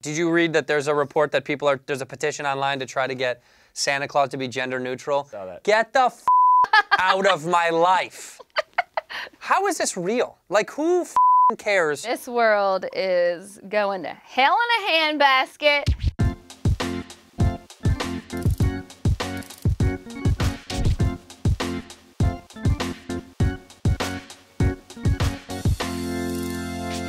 Did you read that there's a report that there's a petition online to try to get Santa Claus to be gender neutral? Saw that. Get the out of my life. How is this real? Like, who cares? This world is going to hell in a handbasket.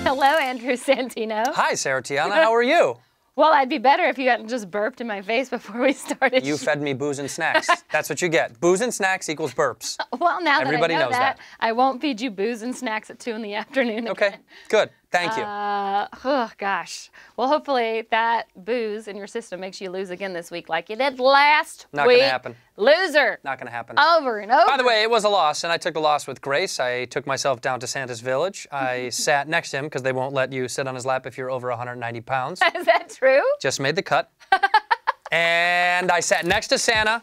Hello, Andrew Santino. Hi, Sarah Tiana. How are you? Well, I'd be better if you hadn't just burped in my face before we started. You fed me booze and snacks. That's what you get. Booze and snacks equals burps. Well, now Everybody that I know knows that. I won't feed you booze and snacks at 2 in the afternoon Okay, again. good. Thank you. Oh, gosh. Well, hopefully that booze in your system makes you lose again this week like you did last Not week. gonna happen. Loser. Not gonna happen. Over and over. By the way, it was a loss, and I took the loss with grace. I took myself down to Santa's village. I sat next to him because they won't let you sit on his lap if you're over 190 pounds. Is that true? Just made the cut. And I sat next to Santa,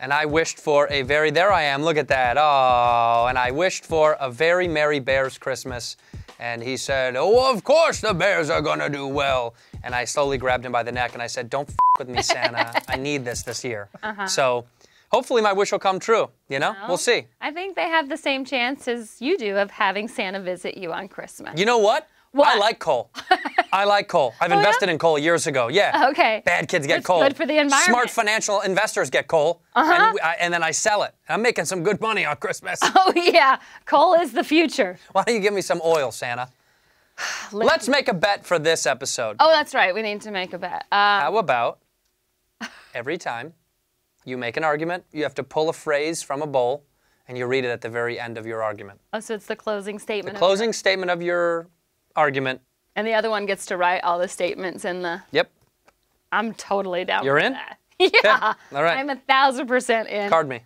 and I wished for a very, there I am, look at that. Oh, and I wished for a very Merry Bears Christmas. And he said, oh, of course the Bears are gonna do well. And I slowly grabbed him by the neck and I said, don't f with me, Santa. I need this year. So hopefully my wish will come true, you know? We'll see. I think they have the same chance as you do of having Santa visit you on Christmas. You know what? What? I like coal. I like coal. I've invested in coal years ago. Yeah. Okay. Bad kids get It's coal. good for the environment. Smart financial investors get coal. And then I sell it. I'm making some good money on Christmas. Oh, yeah. Coal is the future. Why don't you give me some oil, Santa? Let's make a bet for this episode. Oh, that's right. We need to make a bet. How about every time you make an argument, you have to pull a phrase from a bowl, and you read it at the very end of your argument. Oh, so it's the closing statement. The closing statement of your argument. And the other one gets to write all the statements in the... Yep. I'm totally down You're with in? that. Yeah. Okay. All right. I'm 1,000% in. Card me.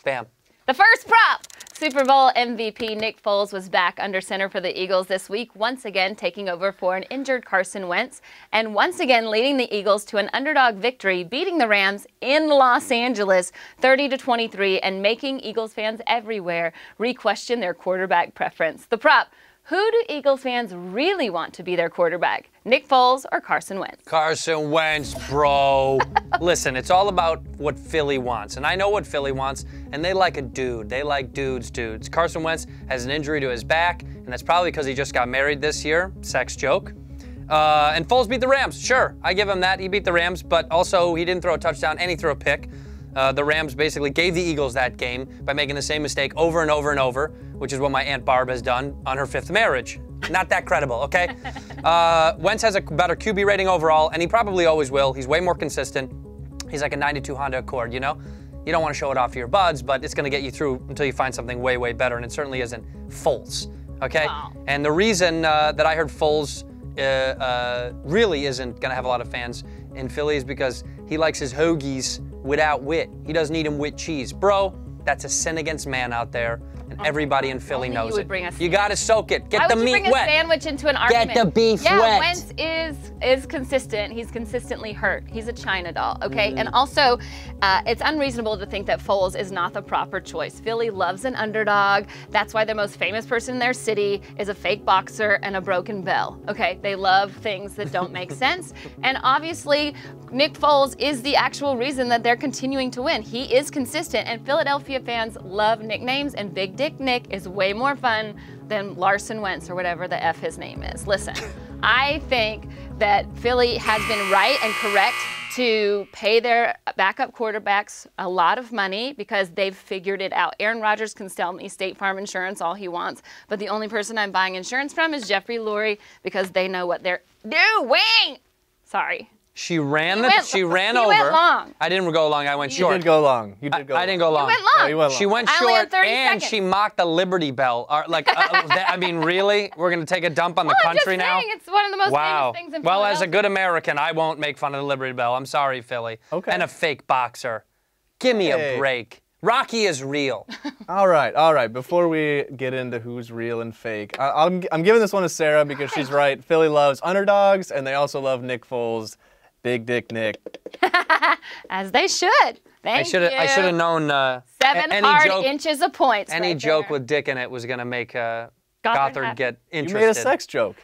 Bam. The first prop. Super Bowl MVP Nick Foles was back under center for the Eagles this week, once again taking over for an injured Carson Wentz, and once again leading the Eagles to an underdog victory, beating the Rams in Los Angeles 30-23, and making Eagles fans everywhere re-question their quarterback preference. The prop. Who do Eagles fans really want to be their quarterback? Nick Foles or Carson Wentz? Carson Wentz, bro. Listen, it's all about what Philly wants. And I know what Philly wants, and they like a dude. They like dudes. Carson Wentz has an injury to his back, and that's probably because he just got married this year. Sex joke. And Foles beat the Rams. Sure, I give him that. He beat the Rams, but also he didn't throw a touchdown, and he threw a pick. The Rams basically gave the Eagles that game by making the same mistake over and over and over, which is what my Aunt Barb has done on her 5th marriage. Not that credible, okay? Wentz has a better QB rating overall, and he probably always will. He's way more consistent. He's like a 92 Honda Accord, you know? You don't want to show it off to your buds, but it's going to get you through until you find something way, way better, and it certainly isn't Foles, okay? Wow. And the reason that I heard Foles really isn't going to have a lot of fans in Philly is because he likes his hoagies without wit. He doesn't eat them with cheese. Bro, that's a sin against man out there, and everybody in Philly knows it. You gotta soak it. Get the meat wet. Why would you bring a sandwich into an argument? Get the beef wet. Yeah, Wentz is consistent. He's consistently hurt. He's a China doll, okay? And also, it's unreasonable to think that Foles is not the proper choice. Philly loves an underdog. That's why the most famous person in their city is a fake boxer and a broken bell, okay? They love things that don't make sense. And obviously, Nick Foles is the actual reason that they're continuing to win. He is consistent, and Philadelphia fans love nicknames, and Big Dick Nick is way more fun than Larson Wentz or whatever the F his name is. Listen, I think that Philly has been right and correct to pay their backup quarterbacks a lot of money because they've figured it out. Aaron Rodgers can sell me State Farm insurance all he wants, but the only person I'm buying insurance from is Jeffrey Lurie because they know what they're doing. Sorry. She ran over. Went long. I didn't go long. I went short. You did go long. You did go long. I didn't go long. You went long. No, you went long. She went I only had short, 30 and seconds. she mocked the Liberty Bell. I mean, really? We're going to take a dump on the country I'm just now? saying, it's one of the most Wow. famous things in Well, as a Philadelphia. good American, I won't make fun of the Liberty Bell. I'm sorry, Philly. Okay. And a fake boxer. Give me a break. Rocky is real. All right. Before we get into who's real and fake, I'm giving this one to Sarah because she's right. Philly loves underdogs, and they also love Nick Foles. Big Dick Nick. As they should. Thank you. I should have known 7 any hard joke, inches of points Any right joke there. with dick in it was going to make Gothard Gothard get You interested. made a sex joke.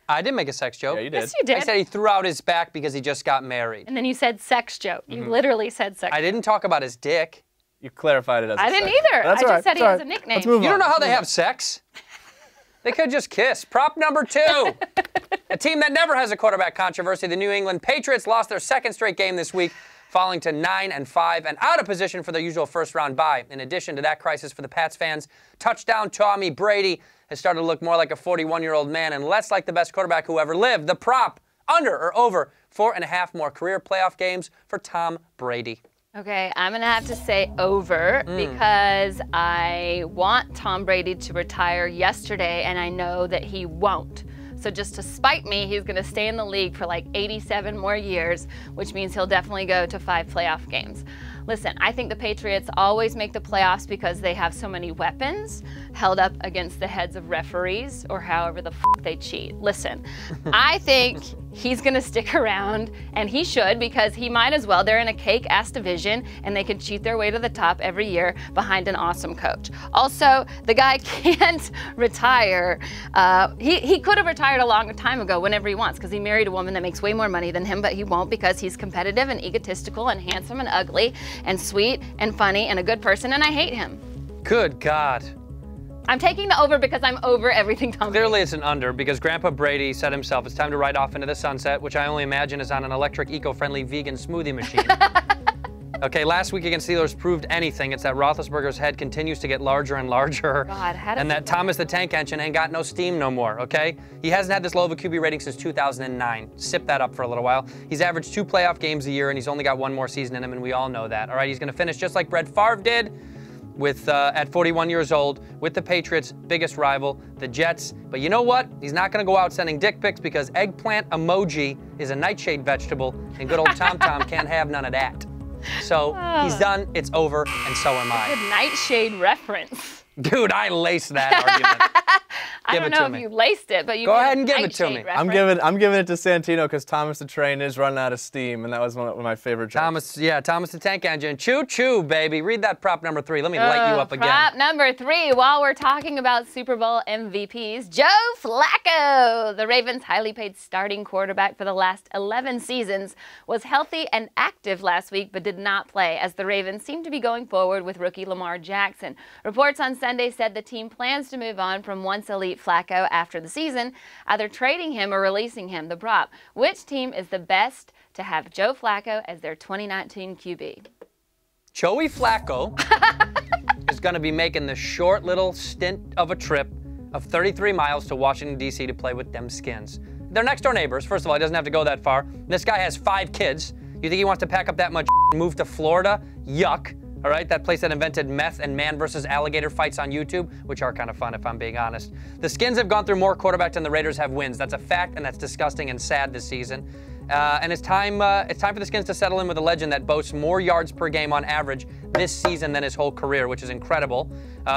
I didn't make a sex joke. Yeah, you did. Yes, you did. I said he threw out his back because he just got married. And then you said sex joke. You literally said sex. I didn't talk about his dick. You clarified it as I a didn't sex. either. That's I all just said he That's has all a nickname. Let's move You on. don't know how Let's they move have sex. They could just kiss. Prop number 2. A team that never has a quarterback controversy, the New England Patriots lost their second straight game this week, falling to 9-5 and out of position for their usual first-round bye. In addition to that crisis for the Pats fans, touchdown Tommy Brady has started to look more like a 41-year-old man and less like the best quarterback who ever lived. The prop, under or over 4.5 more career playoff games for Tom Brady. Okay, I'm going to have to say over because I want Tom Brady to retire yesterday, and I know that he won't. So just to spite me, he's going to stay in the league for like 87 more years, which means he'll definitely go to 5 playoff games. Listen, I think the Patriots always make the playoffs because they have so many weapons held up against the heads of referees or however the they cheat. Listen, I think he's going to stick around, and he should because he might as well. They're in a cake-ass division, and they can cheat their way to the top every year behind an awesome coach. Also, the guy can't retire. He could have retired a long time ago whenever he wants because he married a woman that makes way more money than him, but he won't because he's competitive and egotistical and handsome and ugly and sweet and funny and a good person, and I hate him. Good God. I'm taking the over because I'm over everything Tom Brady. Clearly it's an under because Grandpa Brady said himself it's time to ride off into the sunset, which I only imagine is on an electric, eco-friendly, vegan smoothie machine. Okay, last week against Steelers proved anything. It's that Roethlisberger's head continues to get larger and larger. God, how did and that he- Thomas the Tank Engine ain't got no steam no more, okay? He hasn't had this low of a QB rating since 2009. Sip that up for a little while. He's averaged 2 playoff games a year, and he's only got 1 more season in him, and we all know that. All right, he's going to finish just like Brett Favre did with at 41 years old with the Patriots' biggest rival, the Jets. But you know what? He's not going to go out sending dick pics because eggplant emoji is a nightshade vegetable, and good old Tom Tom can't have none of that. So he's done, it's over, and so am I. Good nightshade reference. Dude, I laced that argument. I Give don't it to know if me. you laced it, but you Go did ahead a and give it to nightshade me. reference. I'm giving it to Santino because Thomas the Train is running out of steam, and that was one of my favorite jokes. Thomas the Tank Engine. Choo choo, baby. Read that prop number 3. Let me light you up again. Prop number 3, while we're talking about Super Bowl MVPs, Joe Flacco, the Ravens' highly paid starting quarterback for the last 11 seasons, was healthy and active last week but did not play as the Ravens seem to be going forward with rookie Lamar Jackson. Reports on Sunday said the team plans to move on from once elite Flacco after the season, either trading him or releasing him. The prop, which team is the best to have Joe Flacco as their 2019 QB? Joey Flacco is going to be making the short little stint of a trip of 33 miles to Washington, D.C. to play with them Skins. They're next door neighbors. First of all, he doesn't have to go that far. This guy has 5 kids. You think he wants to pack up that much and move to Florida? Yuck. All right, that place that invented meth and man versus alligator fights on YouTube, which are kind of fun if I'm being honest. The Skins have gone through more quarterbacks than the Raiders have wins. That's a fact, and that's disgusting and sad this season. And it's time for the Skins to settle in with a legend that boasts more yards per game on average this season than his whole career, which is incredible.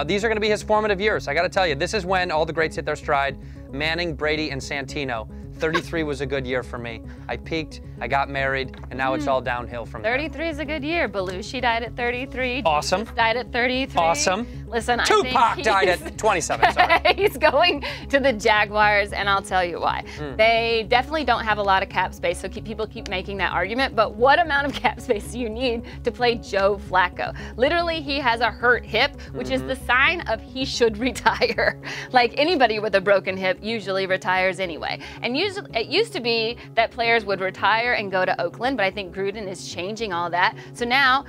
These are going to be his formative years. I got to tell you, this is when all the greats hit their stride. Manning, Brady, and Santino. 33 was a good year for me. I peaked, I got married, and now it's all downhill from there. 33 is a good year. Belushi died at 33. Awesome. Jesus died at 33. Awesome. Listen, I Tupac think died at 27, sorry. he's going to the Jaguars, and I'll tell you why. They definitely don't have a lot of cap space, so people keep making that argument, but what amount of cap space do you need to play Joe Flacco? Literally, he has a hurt hip, which is the sign of he should retire. Like anybody with a broken hip usually retires anyway. And usually, it used to be that players would retire and go to Oakland, but I think Gruden is changing all that. So now,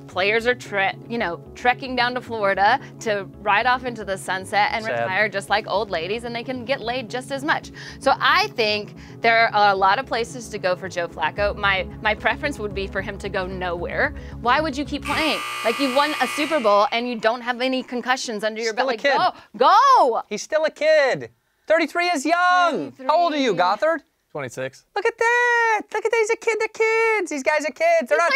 players are trekking down to Florida to ride off into the sunset and retire just like old ladies, and they can get laid just as much. So I think there are a lot of places to go for Joe Flacco. My preference would be for him to go nowhere. Why would you keep playing? Like, you won a Super Bowl and you don't have any concussions under your belt. Like, kid. Go! He's still a kid. 33 is young. 33. How old are you, Gothard? 26. Look at that. Look at that. He's a kid. They're kids. These guys are kids. He played 11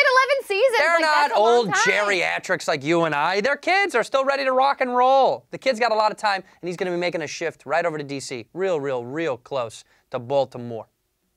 seasons. They're like, not that's a long old time. geriatrics like you and I. They're kids. They're still ready to rock and roll. The kid's got a lot of time, and he's going to be making a shift right over to D.C. Real close to Baltimore.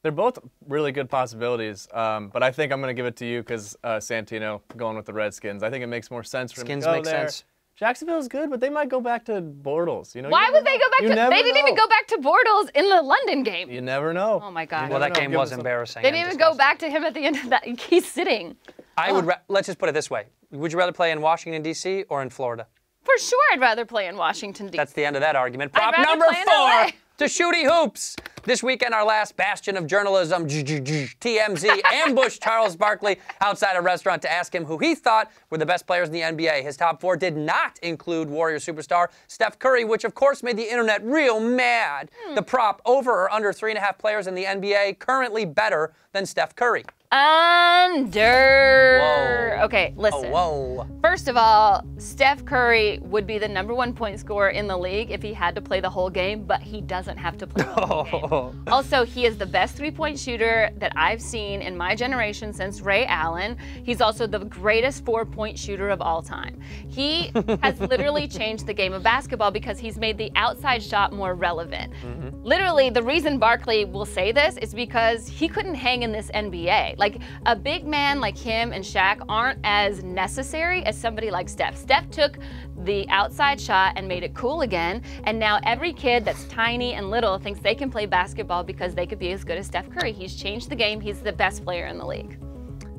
They're both really good possibilities, but I think I'm going to give it to you because Santino going with the Redskins. I think it makes more sense for him Skins to go make there. sense. Jacksonville's good, but they might go back to Bortles. You know. Why would they go back to? They didn't even go back to Bortles in the London game. You never know. Oh my God. Well, that game was embarrassing. They didn't even go back to him at the end of that. He's sitting. I would. Let's just put it this way: would you rather play in Washington D.C. or in Florida? For sure, I'd rather play in Washington D.C. That's the end of that argument. Prop I'd rather number play in 4 LA. to Shootie Hoops. This weekend, our last bastion of journalism, TMZ, ambushed Charles Barkley outside a restaurant to ask him who he thought were the best players in the NBA. His top 4 did not include Warrior superstar Steph Curry, which of course made the internet real mad. The prop, over or under 3.5 players in the NBA, currently better than Steph Curry. Under. Whoa. Okay, listen. Oh, whoa. First of all, Steph Curry would be the #1 point scorer in the league if he had to play the whole game, but he doesn't have to play the whole game. Also, he is the best 3-point shooter that I've seen in my generation since Ray Allen. He's also the greatest 4-point shooter of all time. He has literally changed the game of basketball because he's made the outside shot more relevant. Literally, the reason Barkley will say this is because he couldn't hang in this NBA. Like, a big man like him and Shaq aren't as necessary as somebody like Steph. Steph took the outside shot and made it cool again, and now every kid that's tiny and little thinks they can play basketball because they could be as good as Steph Curry. He's changed the game. He's the best player in the league.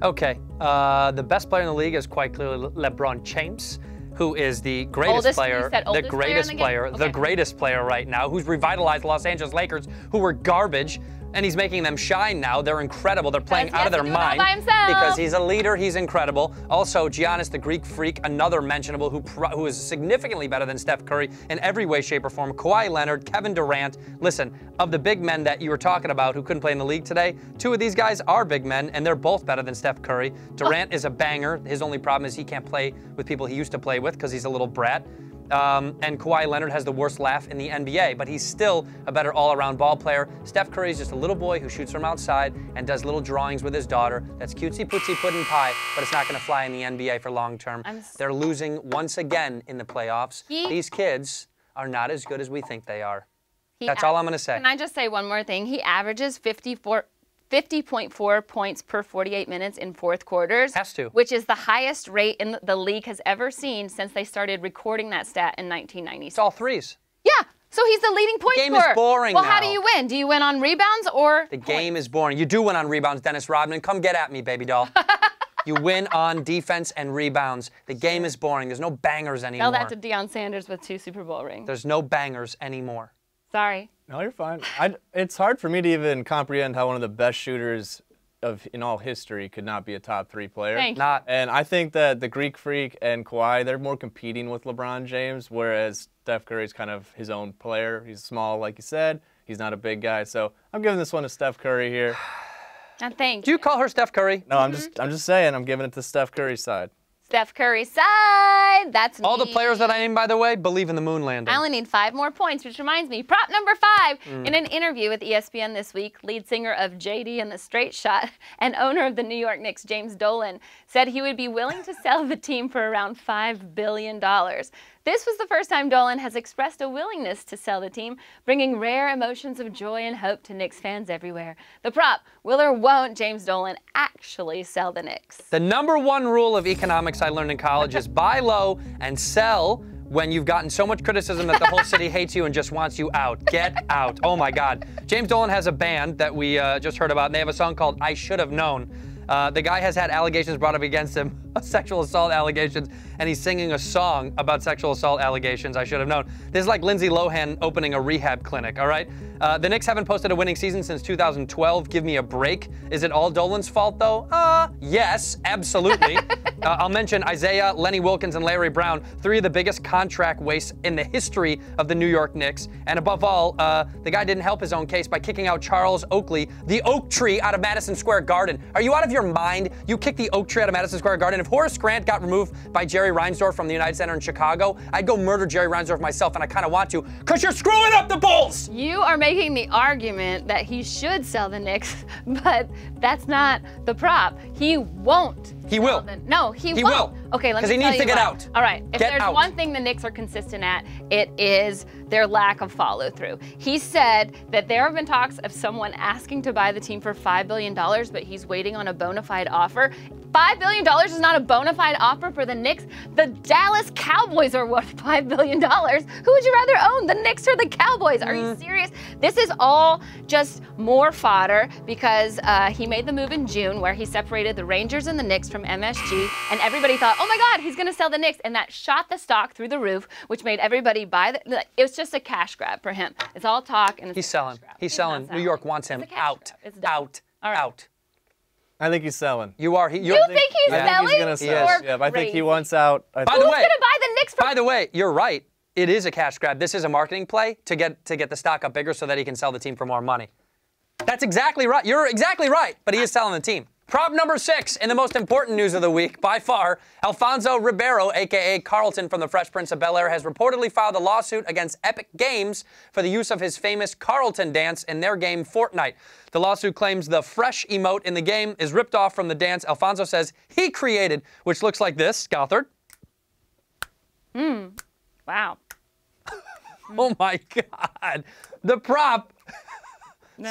Okay, the best player in the league is quite clearly LeBron James, who is the greatest player, the greatest player right now, who's revitalized Los Angeles Lakers, who were garbage, and he's making them shine now. They're incredible. They're playing out of their mind because he's a leader. He's incredible. Also, Giannis, the Greek freak, another mentionable who is significantly better than Steph Curry in every way, shape, or form. Kawhi Leonard, Kevin Durant. Listen, of the big men that you were talking about who couldn't play in the league today, 2 of these guys are big men, and they're both better than Steph Curry. Durant is a banger. His only problem is he can't play with people he used to play with because he's a little brat. And Kawhi Leonard has the worst laugh in the NBA, but he's still a better all-around ball player. Steph Curry is just a little boy who shoots from outside and does little drawings with his daughter. That's cutesy-pootsy pudding pie, but it's not going to fly in the NBA for long term. They're losing once again in the playoffs. These kids are not as good as we think they are. That's all I'm going to say. Can I just say one more thing? He averages 50.4 points per 48 minutes in fourth quarters. Has to. Which is the highest rate in the league has ever seen since they started recording that stat in 1996. It's all threes. Yeah. So he's the leading point scorer. The game is boring Well, now. how do you win? Do you win on rebounds or The game is boring. You do win on rebounds, Dennis Rodman. Come get at me, baby doll. You win on defense and rebounds. The game is boring. There's no bangers anymore. Tell that to Deion Sanders with 2 Super Bowl rings. There's no bangers anymore. Sorry. No, you're fine. It's hard for me to even comprehend how one of the best shooters in all history could not be a top 3 player. Thank you. Not. And I think that the Greek Freak and Kawhi, they're more competing with LeBron James, whereas Steph Curry's kind of his own player. He's small, like you said. He's not a big guy. So I'm giving this one to Steph Curry here. And thank Do you call her Steph Curry? No, I'm just saying I'm giving it to Steph Curry's side. Steph Curry's side. That's All me. the players that I named, by the way, believe in the moon landing. I only need 5 more points, which reminds me, prop number 5. In an interview with ESPN this week, lead singer of JD and the Straight Shot and owner of the New York Knicks, James Dolan, said he would be willing to sell the team for around $5 billion. This was the first time Dolan has expressed a willingness to sell the team, bringing rare emotions of joy and hope to Knicks fans everywhere. The prop, will or won't James Dolan actually sell the Knicks? The #1 rule of economics I learned in college is buy low and sell when you've gotten so much criticism that the whole city hates you and just wants you out. Get out. Oh, my God. James Dolan has a band that we just heard about, and they have a song called I Should Have Known. The guy has had allegations brought up against him, sexual assault allegations, and he's singing a song about sexual assault allegations. I should have known. This is like Lindsay Lohan opening a rehab clinic, all right? The Knicks haven't posted a winning season since 2012. Give me a break. Is it all Dolan's fault, though? Yes, absolutely. I'll mention Isaiah, Lenny Wilkins, and Larry Brown, 3 of the biggest contract wastes in the history of the New York Knicks. And above all, the guy didn't help his own case by kicking out Charles Oakley, the oak tree, out of Madison Square Garden. Are you out of your mind? You kicked the oak tree out of Madison Square Garden. If Horace Grant got removed by Jerry Reinsdorf from the United Center in Chicago, I'd go murder Jerry Reinsdorf myself, and I kind of want to, because you're screwing up the Bulls! You are making the argument that he should sell the Knicks, but that's not the prop. He won't. He will. No, he won't. Will. Okay, let me tell you Because he needs to get what. out. All right. If Get there's out. one thing the Knicks are consistent at, it is their lack of follow-through. He said that there have been talks of someone asking to buy the team for $5 billion, but he's waiting on a bona fide offer. $5 billion is not a bona fide offer for the Knicks. The Dallas Cowboys are worth $5 billion. Who would you rather own, the Knicks or the Cowboys? Are you serious? This is all just more fodder because he made the move in June where he separated the Rangers and the Knicks from MSG, and everybody thought, oh my God, he's going to sell the Knicks, and that shot the stock through the roof, which made everybody buy the. It was just a cash grab for him. It's all talk, and it's He's selling. He's selling. New York wants him out. Out. All right. Out. I think he's selling. You are. You think he's selling? I think he's gonna sell. Yeah, I think he wants out. By the way, who's gonna buy the Knicks? By the way, you're right. It is a cash grab. This is a marketing play to get the stock up bigger so that he can sell the team for more money. That's exactly right. You're exactly right. But he is selling the team. Prop number 6 in the most important news of the week, by far, Alfonso Ribeiro, a.k.a. Carlton from the Fresh Prince of Bel-Air, has reportedly filed a lawsuit against Epic Games for the use of his famous Carlton dance in their game Fortnite. The lawsuit claims the fresh emote in the game is ripped off from the dance Alfonso says he created, which looks like this. Gothard. Wow. Oh, my God. The prop...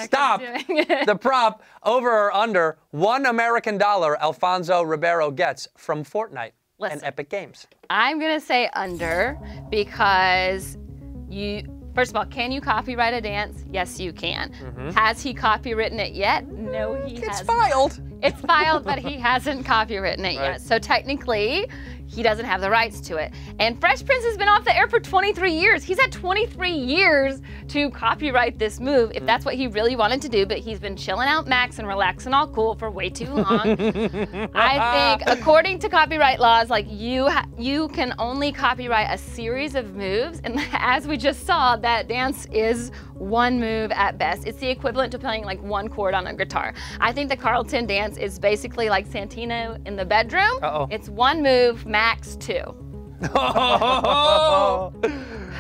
Stop. The prop, over or under $1 American Alfonso Ribeiro gets from Fortnite and Epic Games. I'm going to say under because first of all, can you copyright a dance? Yes, you can. Has he copywritten it yet? No, he hasn't. It's filed. It's filed, but he hasn't copywritten it yet. So technically, he doesn't have the rights to it. And Fresh Prince has been off the air for 23 years. He's had 23 years to copyright this move, if that's what he really wanted to do, but he's been chilling out Max and relaxing all cool for way too long. I think, according to copyright laws, like you can only copyright a series of moves, and as we just saw, that dance is one move at best. It's the equivalent to playing like one chord on a guitar. I think the Carlton dance is basically like Santino in the bedroom. It's one move, max 2.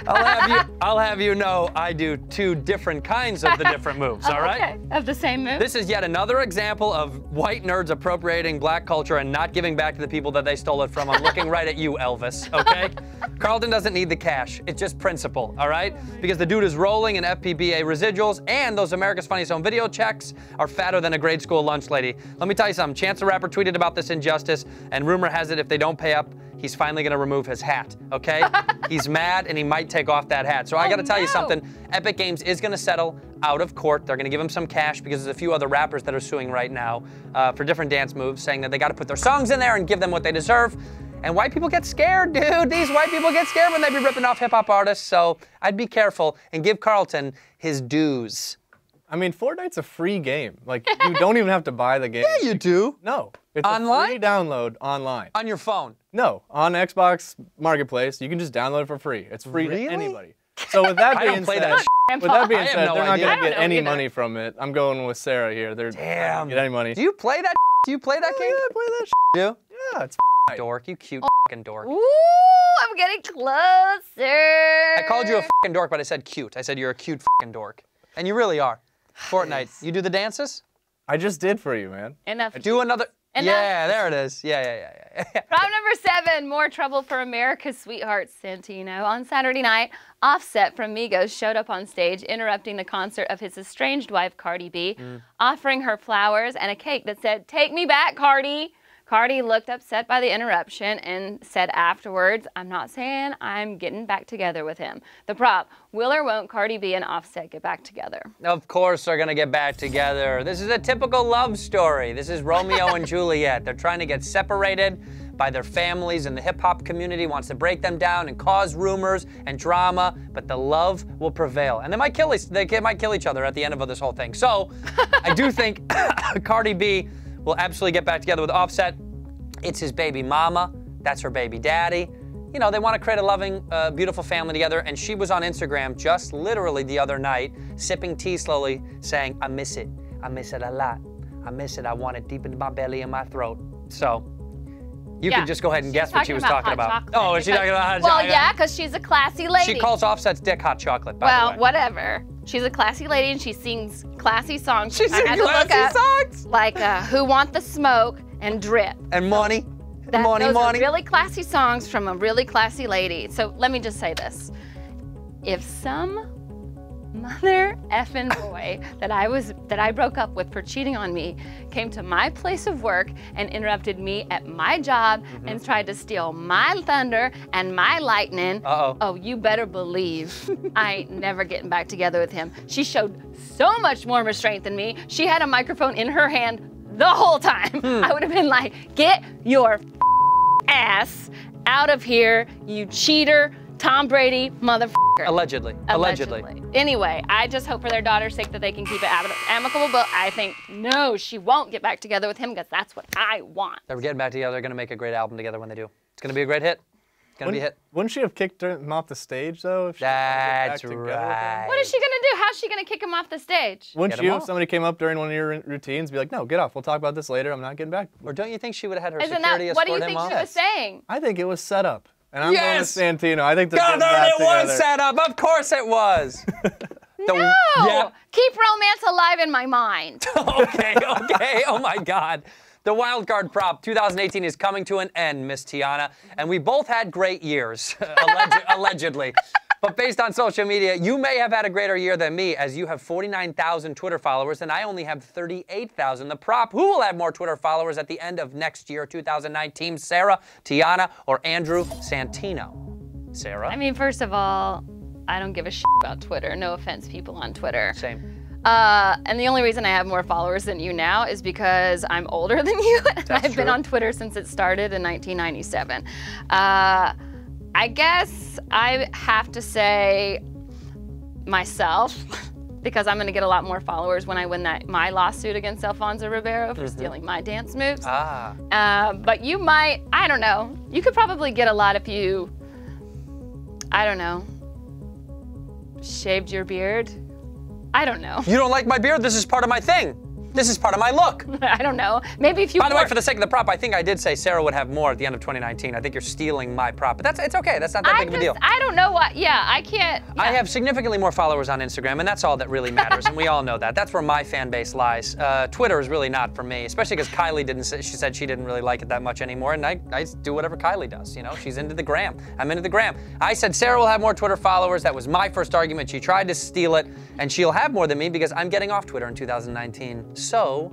I'll have you know I do 2 different kinds of the different moves, all right? Okay, of the same move? This is yet another example of white nerds appropriating black culture and not giving back to the people that they stole it from. I'm looking right at you, Elvis, okay? Carlton doesn't need the cash. It's just principle, all right? Because the dude is rolling in FPBA residuals, and those America's Funniest Home Video checks are fatter than a grade school lunch lady. Let me tell you something. Chance the Rapper tweeted about this injustice, and rumor has it if they don't pay up, he's finally going to remove his hat, okay? He's mad, and he might take off that hat. So I got to tell you something. Epic Games is going to settle out of court. They're going to give him some cash because there's a few other rappers that are suing right now for different dance moves, saying that they got to put their songs in there and give them what they deserve. And white people get scared, dude. These white people get scared when they be ripping off hip-hop artists. So I'd be careful and give Carlton his dues. I mean, Fortnite's a free game. Like, you don't even have to buy the game. Yeah, you do. No. It's online? A free download online. On your phone? No. On Xbox Marketplace, you can just download it for free. It's free to anybody. So with that being said, they're not going to get any money from it. I'm going with Sarah here. They're not going to get any money. Do you play that? Do you play that game? Yeah, I play that. Do? Yeah, it's dork. You cute fucking dork. Ooh, I'm getting closer. I called you a fucking dork, but I said cute. I said you're a cute fucking dork. And you really are. Fortnite, you do the dances? I just did for you, man. Enough. Do another. Yeah, there it is. Yeah. Prop number 7, more trouble for America's sweetheart Santino. On Saturday night, Offset from Migos showed up on stage, interrupting the concert of his estranged wife, Cardi B, offering her flowers and a cake that said, "Take me back, Cardi." Cardi looked upset by the interruption and said afterwards, "I'm not saying I'm getting back together with him." The prop, will or won't Cardi B and Offset get back together? Of course they're going to get back together. This is a typical love story. This is Romeo and Juliet. They're trying to get separated by their families, and the hip-hop community wants to break them down and cause rumors and drama, but the love will prevail. And they might kill each other at the end of this whole thing. So I do think Cardi B will absolutely get back together with Offset. It's his baby mama. That's her baby daddy. You know, they want to create a loving, beautiful family together. And she was on Instagram just literally the other night, sipping tea slowly, saying, "I miss it. I miss it a lot. I miss it. I want it deep into my belly and my throat." So you can just go ahead and guess what she was talking about. Oh, is she talking about hot chocolate? Well, yeah, because she's a classy lady. She calls Offset's dick hot chocolate, by the way. Well, whatever. She's a classy lady, and she sings classy songs. She sings classy songs? Like Who Want the Smoke and Drip. And Money. Those are really classy songs from a really classy lady. So let me just say this. If some mother effing boy that I broke up with for cheating on me came to my place of work and interrupted me at my job and tried to steal my thunder and my lightning. Oh, you better believe I ain't never getting back together with him. She showed so much more restraint than me. She had a microphone in her hand the whole time. I would have been like, get your ass out of here, you cheater, Tom Brady, motherfucker. Allegedly. Anyway, I just hope for their daughter's sake that they can keep it amicable, but I think, no, she won't get back together with him because that's what I want. They're getting back together. They're going to make a great album together when they do. It's going to be a great hit. It's going to be a hit. Wouldn't she have kicked him off the stage, though? If she That's back together with him? right. What is she going to do? How's she going to kick him off the stage? Wouldn't you, if somebody came up during one of your routines, be like, no, get off. We'll talk about this later. I'm not getting back. Or don't you think she would have had her Isn't security that, what do you escort him think off? she was saying? I think it was set up. And I'm going with Santino. I think they're God, getting back it was together. set up. Of course it was. No! Yeah. Keep romance alive in my mind. Okay. Oh, my God. The Wildcard prop 2018 is coming to an end, Miss Tiana. And we both had great years, allegedly. But based on social media, you may have had a greater year than me, as you have 49,000 Twitter followers, and I only have 38,000. The prop, who will have more Twitter followers at the end of next year, 2019? Sarah, Tiana, or Andrew Santino? Sarah? I mean, first of all, I don't give a shit about Twitter. No offense, people on Twitter. Same. And the only reason I have more followers than you now is because I'm older than you. And I've been on Twitter since it started in 1997. I guess I have to say myself, because I'm going to get a lot more followers when I win my lawsuit against Alfonso Ribeiro for stealing my dance moves. But you might, I don't know, you could probably get a lot if you, I don't know, shaved your beard. I don't know. You don't like my beard? This is part of my thing. This is part of my look. I don't know. Maybe if you. By the way, for the sake of the prop, I think I did say Sarah would have more at the end of 2019. I think you're stealing my prop, but it's okay. That's not that big of a deal. I don't know what. Yeah, I can't. Yeah. I have significantly more followers on Instagram, and that's all that really matters, and we all know that. That's where my fan base lies. Twitter is really not for me, especially because Kylie didn't. She said she didn't really like it that much anymore, and I do whatever Kylie does. You know, she's into the gram. I'm into the gram. I said Sarah will have more Twitter followers. That was my first argument. She tried to steal it, and she'll have more than me because I'm getting off Twitter in 2019. So.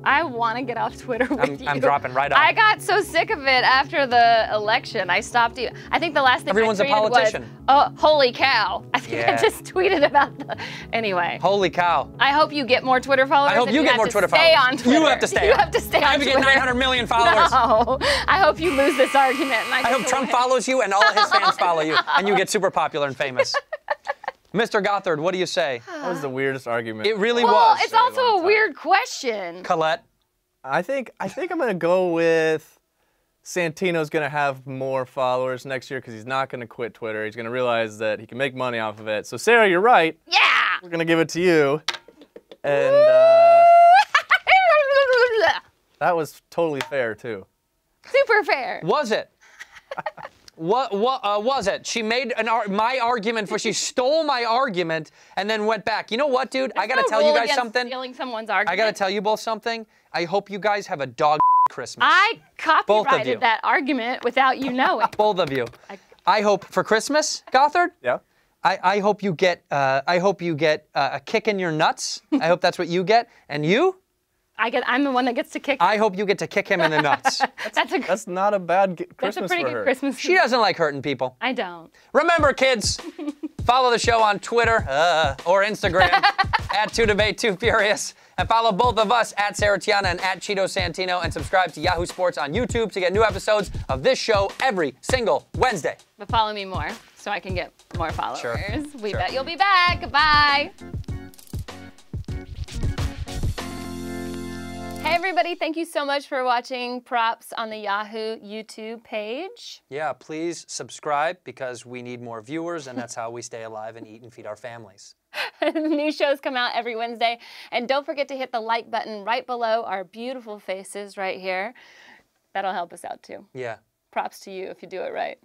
I want to get off Twitter with you. I'm dropping right off. I got so sick of it after the election. I stopped. I think the last thing Everyone's I tweeted a politician. was, "Oh, holy cow!" I think I just tweeted about the. Anyway. Holy cow! I hope you get more Twitter followers. I hope you get more Twitter followers. Stay on Twitter. You have to stay. You have to stay on Twitter. I have to get 900 million followers. No. I hope you lose this argument. And I hope Trump follows you and all of his fans follow you, and you get super popular and famous. Mr. Gothard, what do you say? That was the weirdest argument. It really was. was. It's also a weird question. Colette? I think I'm going to go with Santino's going to have more followers next year because he's not going to quit Twitter. He's going to realize that he can make money off of it. So, Sarah, you're right. Yeah! We're going to give it to you. And that was totally fair, too. Super fair. Was it? What was it? She made my argument she stole my argument and then went back. You know what, dude? I gotta tell you guys something. Stealing someone's argument. I gotta tell you both something. I hope you guys have a dog Christmas. I copyrighted that argument without you knowing. Both of you. I hope for Christmas, Gothard. Yeah. I hope you get a kick in your nuts. I hope that's what you get. And you? I'm the one that gets to kick. I hope you get to kick him in the nuts. That's not a bad Christmas for her. That's a pretty good Christmas. She doesn't like hurting people. I don't. Remember, kids, follow the show on Twitter or Instagram at 2Debate2Furious. And follow both of us at Sarah Tiana and at Cheeto Santino. And subscribe to Yahoo Sports on YouTube to get new episodes of this show every single Wednesday. But follow me more so I can get more followers. Sure. We bet you'll be back. Bye. Hey everybody, thank you so much for watching Props on the Yahoo YouTube page. Yeah, please subscribe because we need more viewers and that's how we stay alive and eat and feed our families. New shows come out every Wednesday. And don't forget to hit the like button right below our beautiful faces right here. That'll help us out too. Yeah. Props to you if you do it right.